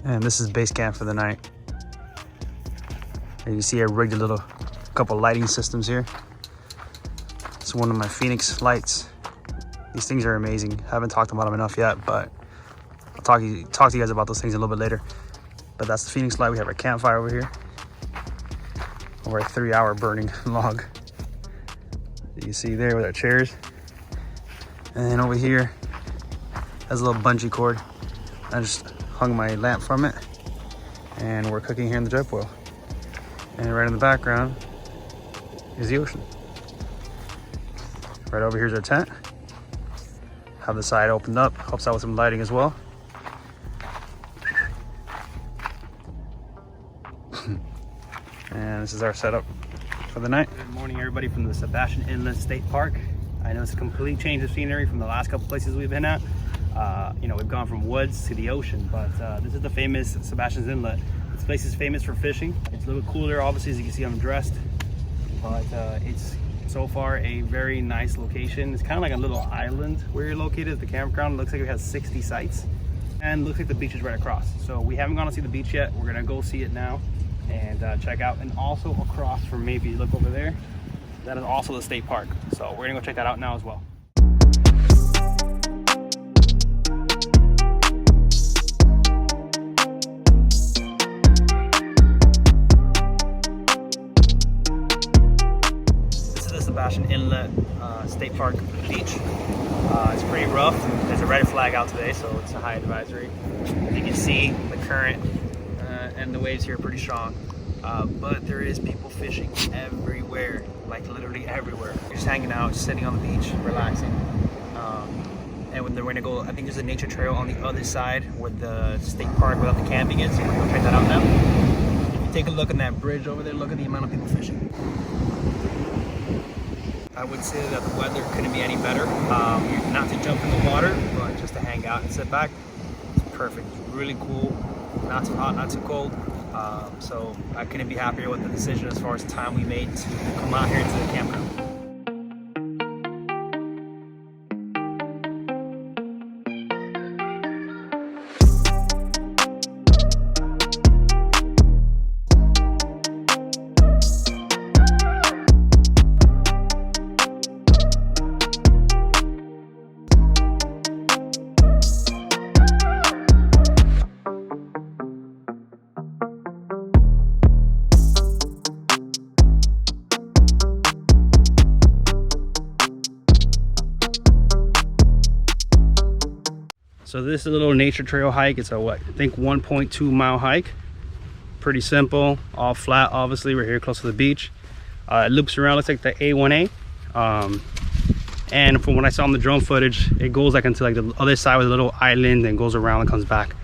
And this is base camp for the night. And you see I rigged a little couple lighting systems here. It's one of my Phoenix lights. These things are amazing. Haven't talked about them enough yet, but I'll talk to you guys about those things a little bit later. But that's the Phoenix light. We have our campfire over here. Over a 3-hour burning log. You can see there with our chairs. And then over here has a little bungee cord. I just hung my lamp from it. And we're cooking here in the jet boil. And right in the background is the ocean. Right over here is our tent. Have the side opened up, helps out with some lighting as well. And this is our setup for the night. Good morning, everybody, from the Sebastian Inlet State Park. I know it's a complete change of scenery from the last couple places we've been at. You know, we've gone from woods to the ocean, but this is the famous Sebastian's Inlet. This place is famous for fishing. It's a little cooler, obviously, as you can see I'm dressed, but it's so far a very nice location. It's kind of like a little island where you're located at the campground. It looks like it has 60 sites, and looks like the beach is right across. So we haven't gone to see the beach yet. We're gonna go see it now and check out. And also across from me, if you look over there, that is also the state park. So we're gonna go check that out now as well. Sebastian Inlet State Park beach. It's pretty rough. There's a red flag out today, so it's a high advisory. You can see the current and the waves here are pretty strong. But there is people fishing everywhere, like literally everywhere. You're just hanging out, just sitting on the beach, relaxing. And when they're gonna go, I think there's a nature trail on the other side where the state park without the camping is. So we're gonna check that out now. If you take a look at that bridge over there, look at the amount of people fishing. I would say that the weather couldn't be any better. Not to jump in the water, but just to hang out and sit back. It's perfect. It's really cool. Not too hot, not too cold. So I couldn't be happier with the decision as far as time we made to come out here to the campground. So this is a little nature trail hike. It's a I think 1.2 mile hike. Pretty simple, all flat. Obviously, we're here close to the beach. It loops around, looks like the A1A. And from what I saw on the drone footage, it goes like into like the other side with a little island and goes around and comes back.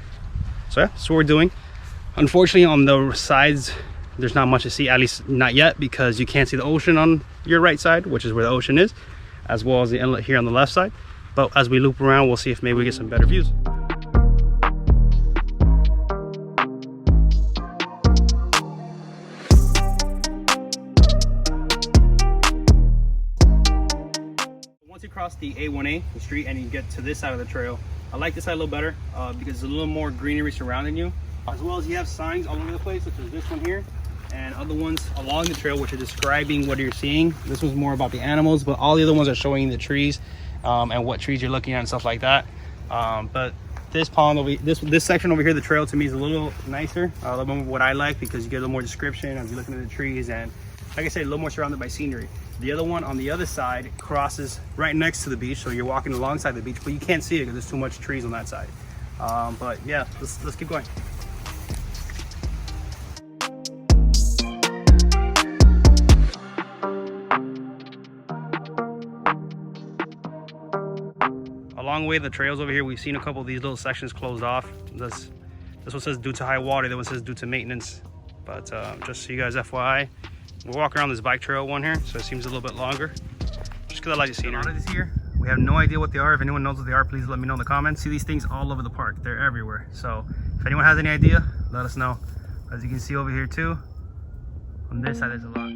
So yeah, that's what we're doing. Unfortunately, on the sides, there's not much to see, at least not yet, because you can't see the ocean on your right side, which is where the ocean is, as well as the inlet here on the left side. But as we loop around, we'll see if maybe we get some better views. Once you cross the A1A, the street, and you get to this side of the trail, I like this side a little better because there's a little more greenery surrounding you, as well as you have signs all over the place, such as this one here, and other ones along the trail which are describing what you're seeing. This one's more about the animals, but all the other ones are showing the trees. And what trees you're looking at and stuff like that. But this pond over this section over here, the trail, to me is a little nicer, a little more what I like, because you get a little more description as you're looking at the trees, and like I said, a little more surrounded by scenery. The other one on the other side crosses right next to the beach, so you're walking alongside the beach, but you can't see it because there's too much trees on that side. But yeah, let's keep going. Along the way, the trails over here, we've seen a couple of these little sections closed off. This one says due to high water, the one says due to maintenance. But just so you guys FYI, we're walking around this bike trail one here, so it seems a little bit longer. Just because I like the scenery. A lot of these here, we have no idea what they are. If anyone knows what they are, please let me know in the comments. See these things all over the park. They're everywhere. So if anyone has any idea, let us know. As you can see over here too, on this side there's a lot.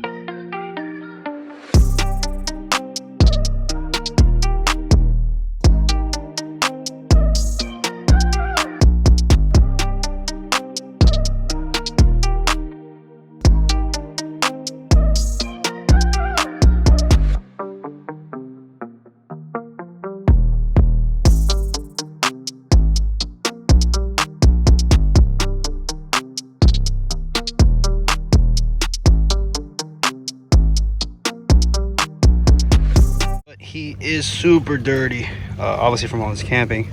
is super dirty, obviously from all this camping.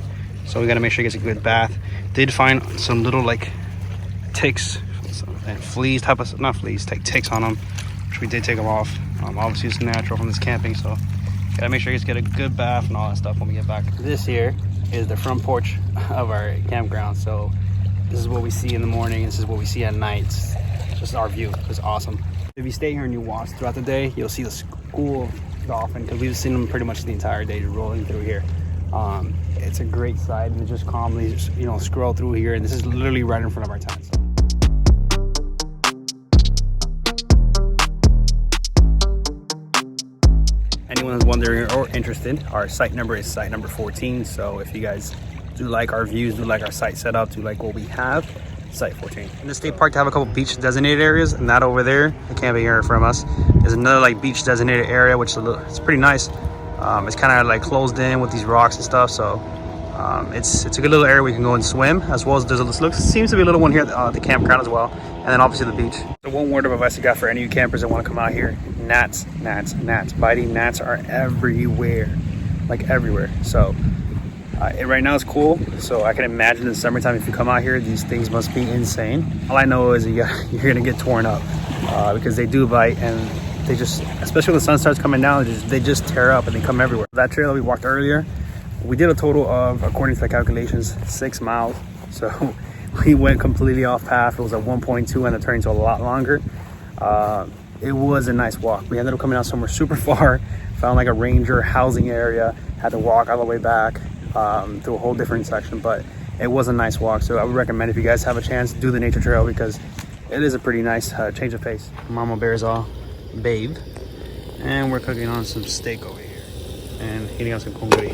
So we gotta make sure he gets a good bath. Did find some little like ticks and fleas type of, not fleas, ticks on them, which we did take them off. Obviously it's natural from this camping, so gotta make sure he gets a good bath and all that stuff when we get back. This here is the front porch of our campground. So this is what we see in the morning, this is what we see at night. It's just our view. It's awesome. If you stay here and you watch throughout the day, you'll see the school dolphin, because we've seen them pretty much the entire day rolling through here. It's a great sight, and just calmly just, you know, scroll through here, and this is literally right in front of our tent. So. Anyone who's wondering or interested, our site number is site number 14. So if you guys do like our views, do like our site setup, do like what we have, site 14. In the state park, to have a couple beach designated areas, and that over there, the camping area from us, is another like beach designated area, which is it's pretty nice. It's kind of like closed in with these rocks and stuff, so it's a good little area where you can go and swim, as well as there's seems to be a little one here at the campground as well, and then obviously the beach. So one word of advice I got for any of you campers that want to come out here: gnats. Biting gnats are everywhere, like everywhere. So right now it's cool, so I can imagine in the summertime if you come out here, these things must be insane. All I know is you're gonna get torn up because they do bite, and they just, especially when the sun starts coming down, they just tear up and they come everywhere. That trail that we walked earlier, we did a total of, according to the calculations, 6 miles. So we went completely off path. It was at 1.2 and it turned into a lot longer. It was a nice walk. We ended up coming out somewhere super far, found like a ranger housing area, had to walk all the way back through a whole different section, but it was a nice walk. So I would recommend, if you guys have a chance, do the nature trail, because it is a pretty nice change of pace. Mama bear's all bathed, and we're cooking on some steak over here and heating up some congri.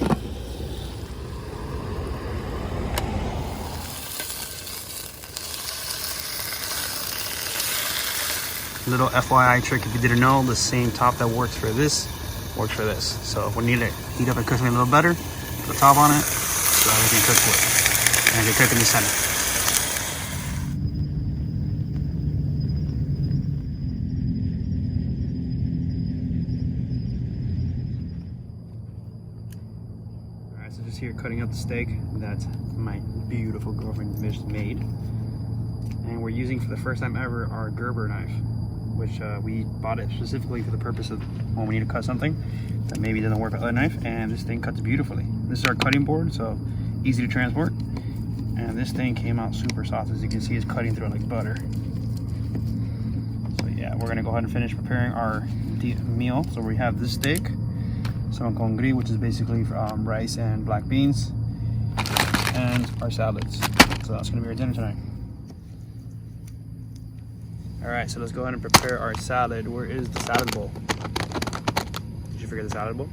Little FYI trick, if you didn't know, the same top that works for this works for this. So if we need it heat up and cook something a little better, put the top on it so everything cooks with, and they cook in the center. Alright, so just here cutting up the steak that my beautiful girlfriend just made. And we're using, for the first time ever, our Gerber knife, which we bought it specifically for the purpose of when we need to cut something that maybe doesn't work with a knife, and this thing cuts beautifully. This is our cutting board, so easy to transport, and this thing came out super soft. As you can see, it's cutting through it like butter. So yeah, we're gonna go ahead and finish preparing our meal. So we have this steak, some congri, which is basically rice and black beans, and our salads. So that's gonna be our dinner tonight. All right, so let's go ahead and prepare our salad. Where is the salad bowl? Did you forget the salad bowl?